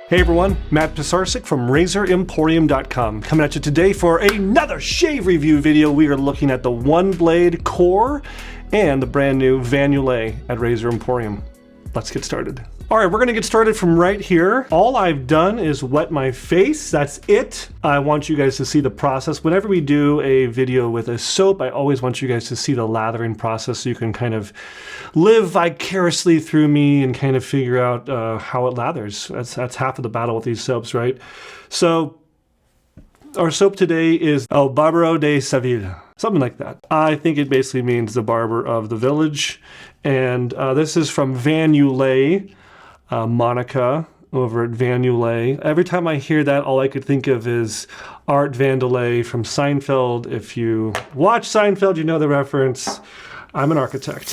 Hey everyone, Matt Pisarcik from RazorEmporium.com coming at you today for another shave review video. We are looking at the OneBlade Core and the brand new Vanulay at Razor Emporium. Let's get started. All right, we're gonna get started from right here. All I've done is wet my face, that's it. I want you guys to see the process. Whenever we do a video with a soap, I always want you guys to see the lathering process so you can kind of live vicariously through me and kind of figure out how it lathers. That's half of the battle with these soaps, right? So our soap today is El Barbero De Sevilla, something like that. I think it basically means the barber of the village. And this is from Vanulay, Monica over at Vanulay. Every time I hear that, all I could think of is Art Vandelay from Seinfeld. If you watch Seinfeld, you know the reference. I'm an architect.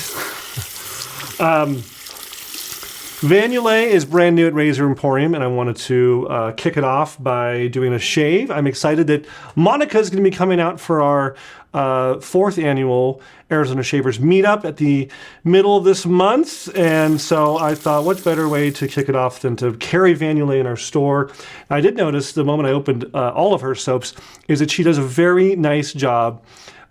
Vanulay is brand new at Razor Emporium, and I wanted to kick it off by doing a shave. I'm excited that Monica is going to be coming out for our 4th annual Arizona Shavers meetup at the middle of this month, and so I thought, what better way to kick it off than to carry Vanulay in our store. I did notice the moment I opened all of her soaps is that she does a very nice job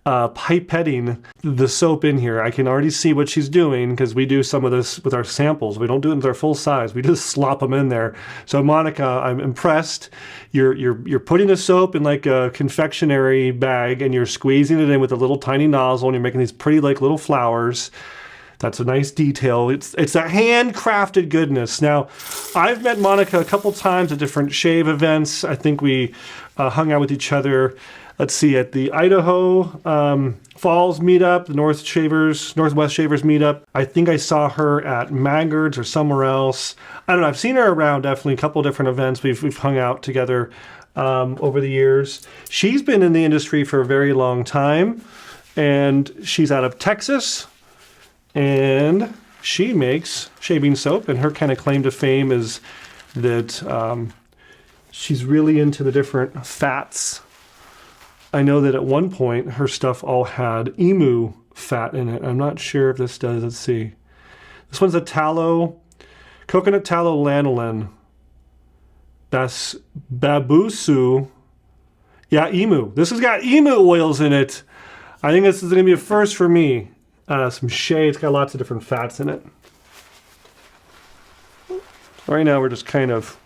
pipetting the soap in here. I can already see what she's doing because we do some of this with our samples. We don't do it with our full size. We just slop them in there. So Monica, I'm impressed. You're putting the soap in like a confectionery bag and you're squeezing it in with a little tiny nozzle and you're making these pretty like little flowers. That's a nice detail. It's a handcrafted goodness. Now, I've met Monica a couple times at different shave events. I think we hung out with each other. Let's see, at the Idaho Falls meetup, the Northwest Shavers meetup. I think I saw her at Maggard's or somewhere else. I don't know, I've seen her around definitely a couple different events. We've hung out together over the years. She's been in the industry for a very long time, and she's out of Texas, and she makes shaving soap, and her kind of claim to fame is that she's really into the different fats. I know that at one point her stuff all had emu fat in it. I'm not sure if this does. Let's see. This one's a tallow, coconut tallow lanolin. That's babusu. Yeah, emu. This has got emu oils in it. I think this is going to be a first for me. Some shea. It's got lots of different fats in it. Right now we're just kind of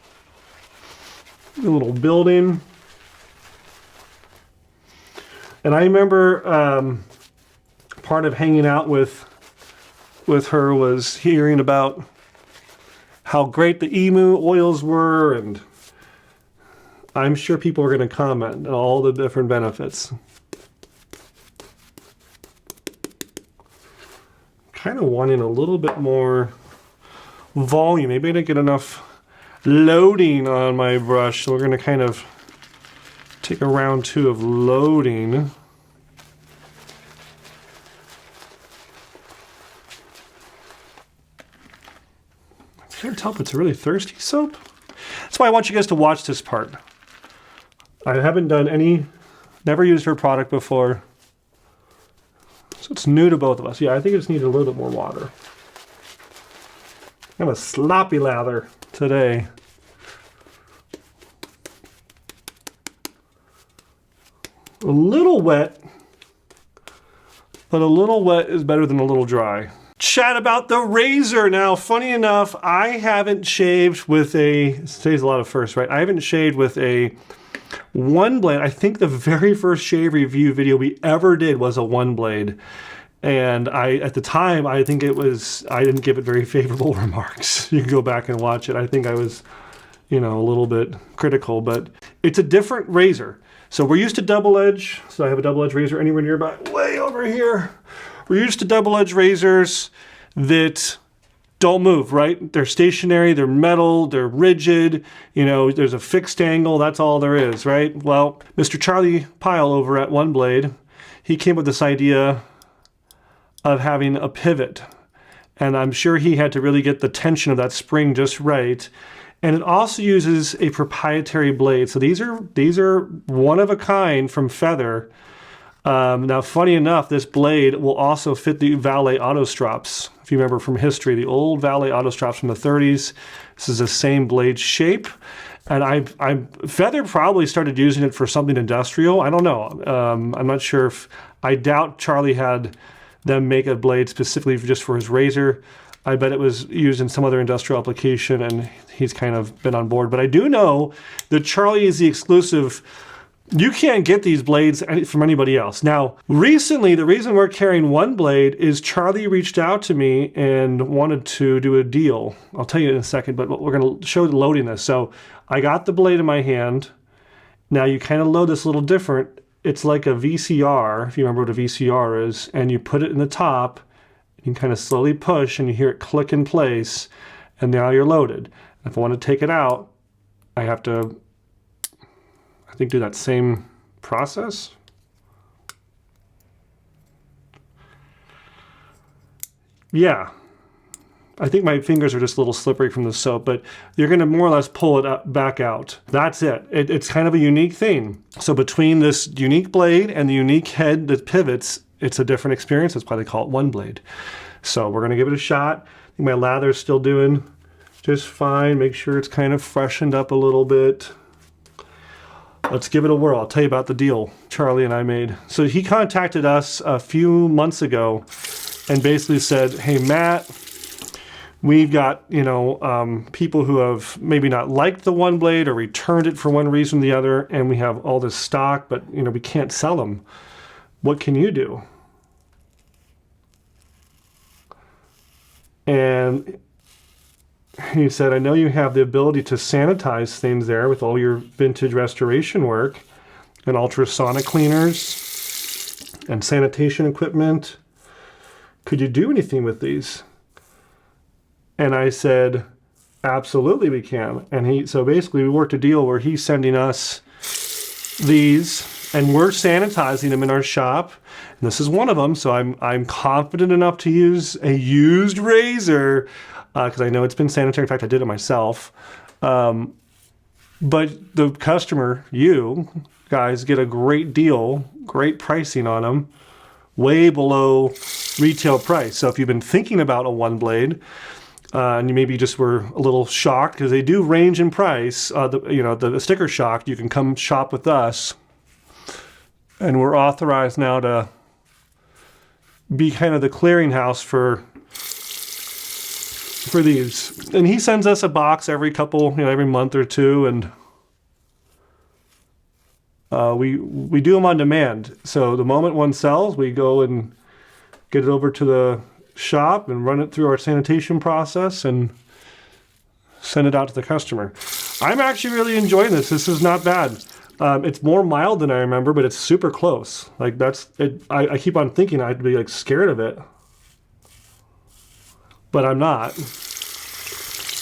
a little building. And I remember part of hanging out with her was hearing about how great the emu oils were, and I'm sure people are going to comment on all the different benefits. Kind of wanting a little bit more volume. Maybe I didn't get enough loading on my brush, so we're going to kind of take a round 2 of loading. I can't tell if it's a really thirsty soap. That's why I want you guys to watch this part. I haven't done never used her product before. So it's new to both of us. Yeah, I think it just needed a little bit more water. I'm a sloppy lather today. A little wet, but a little wet is better than a little dry. Chat about the razor. Now, funny enough, I haven't shaved with today's a lot of firsts, right? I haven't shaved with a OneBlade. I think the very first shave review video we ever did was a OneBlade. And at the time, I think I didn't give it very favorable remarks. You can go back and watch it. I think I was, a little bit critical, but it's a different razor. So we're used to double edge. So I have a double edge razor anywhere nearby, way over here. We're used to double edge razors that don't move, right? They're stationary, they're metal, they're rigid. There's a fixed angle, that's all there is, right? Well, Mr. Charlie Pyle over at OneBlade, he came up with this idea of having a pivot. And I'm sure he had to really get the tension of that spring just right. And it also uses a proprietary blade. So these are one of a kind from Feather. Now, funny enough, this blade will also fit the Valet auto strops. If you remember from history, the old Valet auto strops from the 30s. This is the same blade shape. And Feather probably started using it for something industrial. I don't know. I'm not sure if, I doubt Charlie had them make a blade specifically just for his razor. I bet it was used in some other industrial application and he's kind of been on board. But I do know that Charlie is the exclusive. You can't get these blades from anybody else. Now, recently, the reason we're carrying OneBlade is Charlie reached out to me and wanted to do a deal. I'll tell you in a second, but we're going to show the loading this. So I got the blade in my hand. Now you kind of load this a little different. It's like a VCR, if you remember what a VCR is, and you put it in the top, you can kind of slowly push and you hear it click in place, and now you're loaded. If I want to take it out, I have to, I think, do that same process. Yeah, I think my fingers are just a little slippery from the soap, but you're going to more or less pull it back out. That's it. It's kind of a unique thing. So between this unique blade and the unique head that pivots, it's a different experience. That's why they call it OneBlade. So we're going to give it a shot. I think my lather's still doing just fine. Make sure it's kind of freshened up a little bit. Let's give it a whirl. I'll tell you about the deal Charlie and I made. So he contacted us a few months ago and basically said, hey, Matt, we've got, you know, people who have maybe not liked the OneBlade or returned it for one reason or the other, and we have all this stock, but, you know, we can't sell them. What can you do? And he said, I know you have the ability to sanitize things there with all your vintage restoration work and ultrasonic cleaners and sanitation equipment. Could you do anything with these? And I said, absolutely we can. And so basically we worked a deal where he's sending us these and we're sanitizing them in our shop. And this is one of them. So I'm confident enough to use a used razor because I know it's been sanitary. In fact, I did it myself. But the customer, you guys, get a great deal, great pricing on them, way below retail price. So if you've been thinking about a OneBlade, and you maybe just were a little shocked because they do range in price, the sticker shock, you can come shop with us. And we're authorized now to be kind of the clearinghouse for these. And he sends us a box every every month or two, and we do them on demand. So the moment one sells, we go and get it over to the shop and run it through our sanitation process and send it out to the customer. I'm actually really enjoying this. This is not bad. It's more mild than I remember, but it's super close. Like that's it. I keep on thinking I'd be like scared of it, but I'm not.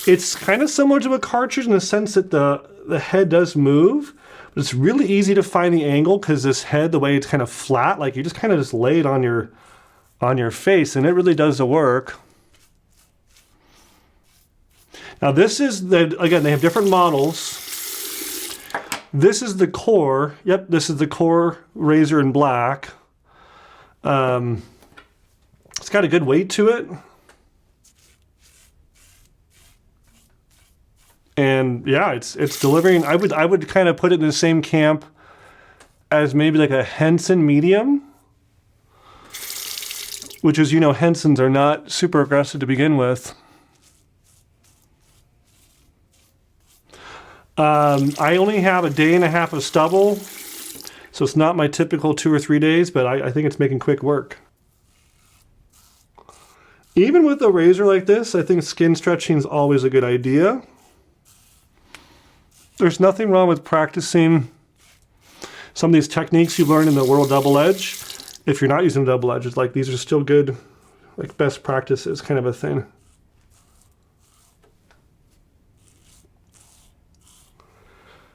It's kind of similar to a cartridge in the sense that the head does move, but it's really easy to find the angle because this head, the way it's kind of flat, like you just kind of just lay it on your face, and it really does the work. Now this is again, they have different models. This is the core. Yep, this is the core razor in black. It's got a good weight to it. And yeah, it's delivering. I would kind of put it in the same camp as maybe like a Henson medium, which is, Hensons are not super aggressive to begin with. I only have a day and a half of stubble, so it's not my typical 2 or 3 days, but I think it's making quick work. Even with a razor like this, I think skin stretching is always a good idea. There's nothing wrong with practicing some of these techniques you've learned in the World Double Edge. If you're not using double edge, it's like these are still good, like best practices kind of a thing.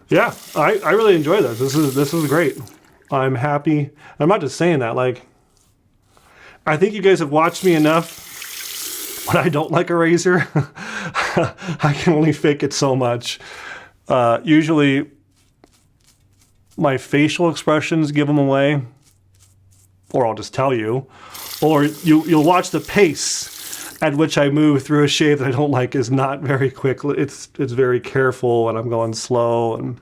Yeah, I really enjoy this. This is great. I'm happy. I'm not just saying that. Like, I think you guys have watched me enough when I don't like a razor. I can only fake it so much. Usually, my facial expressions give them away. or I'll just tell you, or you'll watch the pace at which I move through a shave that I don't like is not very quick. It's very careful, and I'm going slow. And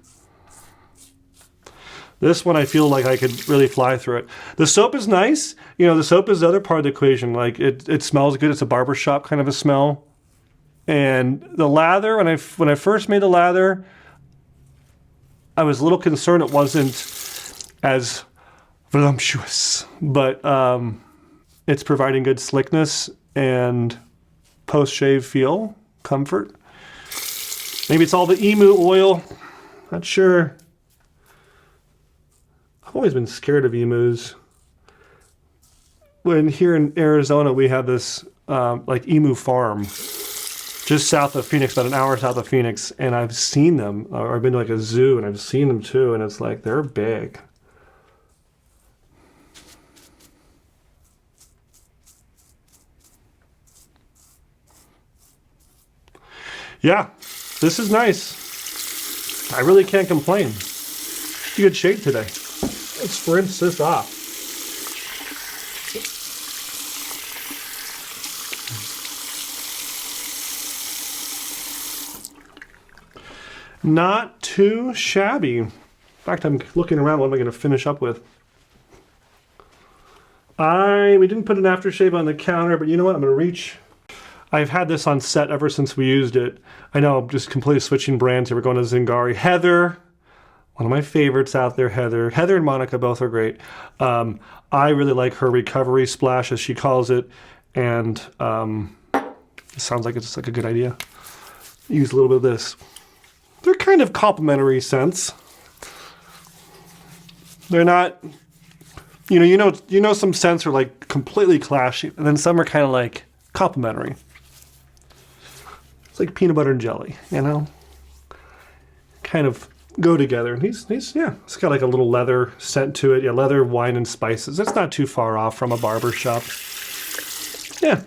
this one, I feel like I could really fly through it. The soap is nice. You know, the soap is the other part of the equation. Like, it smells good. It's a barbershop kind of a smell. And the lather, when I first made the lather, I was a little concerned it wasn't as voluptuous. But it's providing good slickness and post-shave feel, comfort. Maybe it's all the emu oil. Not sure. I've always been scared of emus. When here in Arizona, we have this like emu farm just south of Phoenix, about an hour south of Phoenix, and I've seen them, or I've been to like a zoo and I've seen them too, and it's like, they're big. Yeah, this is nice. I really can't complain. It's a good shade today. Let's rinse this off. Not too shabby. In fact, I'm looking around, what am I going to finish up with? We didn't put an aftershave on the counter, but you know what? I'm going to reach. I've had this on set ever since we used it. I know, I'm just completely switching brands here. We're going to Zingari. Heather, one of my favorites out there, Heather. Heather and Monica both are great. I really like her recovery splash, as she calls it, and it sounds like it's like a good idea. Use a little bit of this. They're kind of complementary scents. They're not, you know, some scents are like completely clashing, and then some are kind of like complementary. It's like peanut butter and jelly, you know? Kind of go together. And yeah, it's got like a little leather scent to it. Yeah, leather, wine, and spices. That's not too far off from a barber shop. Yeah,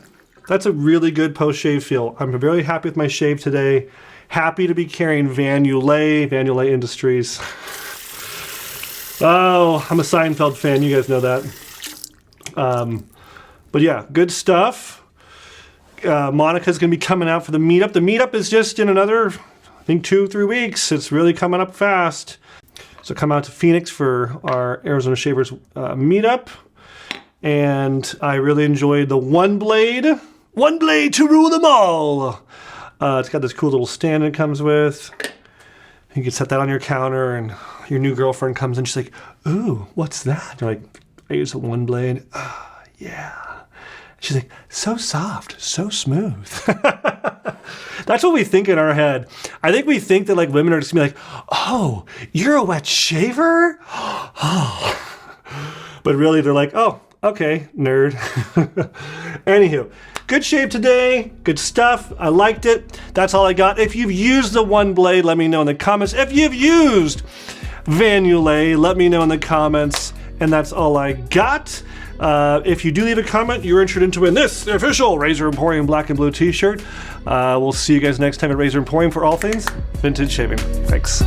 that's a really good post-shave feel. I'm very happy with my shave today. Happy to be carrying Van Ulay Industries. Oh, I'm a Seinfeld fan. You guys know that. But yeah, good stuff. Monica's going to be coming out for the meetup. The meetup is just in another, I think, 2-3 weeks. It's really coming up fast. So come out to Phoenix for our Arizona Shavers meetup. And I really enjoyed the OneBlade. OneBlade to rule them all. It's got this cool little stand it comes with. You can set that on your counter, and your new girlfriend comes in. She's like, "Ooh, what's that?" You're like, "I use a OneBlade." Yeah. She's like, "So soft, so smooth." That's what we think in our head. I think we think that like women are just gonna be like, "Oh, you're a wet shaver?" Oh. But really, they're like, "Oh, okay, nerd." Anywho. Good shave today, good stuff. I liked it. That's all I got. If you've used the OneBlade, let me know in the comments. If you've used Van Ulay, let me know in the comments. And that's all I got. If you do leave a comment, you're entered into win this, the official Razor Emporium black and blue t-shirt. We'll see you guys next time at Razor Emporium for all things vintage shaving. Thanks.